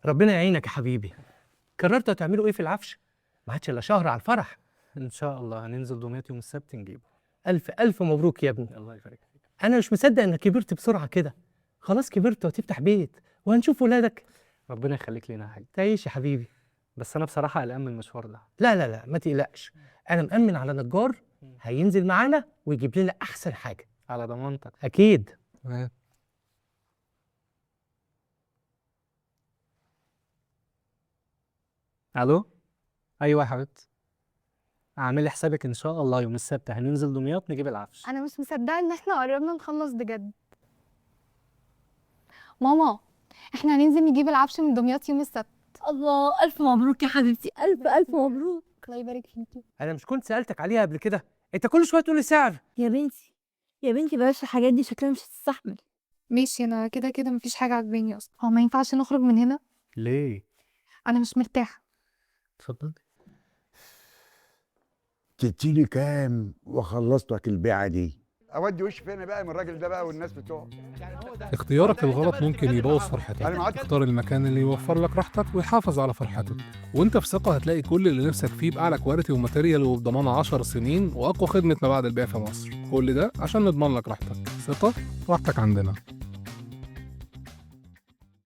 ربنا يعينك يا حبيبي. قررتوا هتعملوا ايه في العفش؟ ما عادش الا شهر على الفرح. ان شاء الله هننزل دمياط يوم السبت نجيبه. الف الف مبروك يا ابني. الله يبارك فيك. انا مش مصدق انك كبرت بسرعه كده. خلاص كبرت وهتفتح بيت وهنشوف ولادك. ربنا يخليك لينا يا حاج. تعيش يا حبيبي. بس انا بصراحه قلقان من المشوار ده. لا لا لا ما تقلقش، انا مأمن على نجار هينزل معانا ويجيب لنا احسن حاجه. على ضمانتك. اكيد. تمام. الو. ايوه يا حبيبتي، اعملي حسابك ان شاء الله يوم السبت هننزل دمياط نجيب العفش. انا مش مصدقه ان احنا قربنا نخلص بجد. ماما، احنا هننزل نجيب العفش من دمياط يوم السبت. الله، ألف مبروك يا حبيبتي، ألف ألف مبروك. الله يبارك فيكي. انا مش كنت سألتك عليها قبل كده؟ انت كل شويه تقولي سعر. يا بنتي يا بنتي بلاش الحاجات دي، شكلها مش هتستحمل. ماشي، انا كده كده مفيش حاجه عاجباني اصلا. هو ما ينفعش نخرج من هنا؟ ليه؟ انا مش مرتاحه. اتفضل. تديني كام وخلصت لك البيعه دي؟ اودي وش فين بقى من الراجل ده بقى والناس بتوعه؟ اختيارك الغلط ممكن يبوظ فرحتك. أنا معاك. اختار المكان اللي يوفر لك راحتك ويحافظ على فرحتك، وانت في ثقة هتلاقي كل اللي نفسك فيه بأعلى كواليتي وماتيريال وبضمان 10 سنين وأقوى خدمة ما بعد البيع في مصر. كل ده عشان نضمن لك راحتك. ثقة، راحتك عندنا.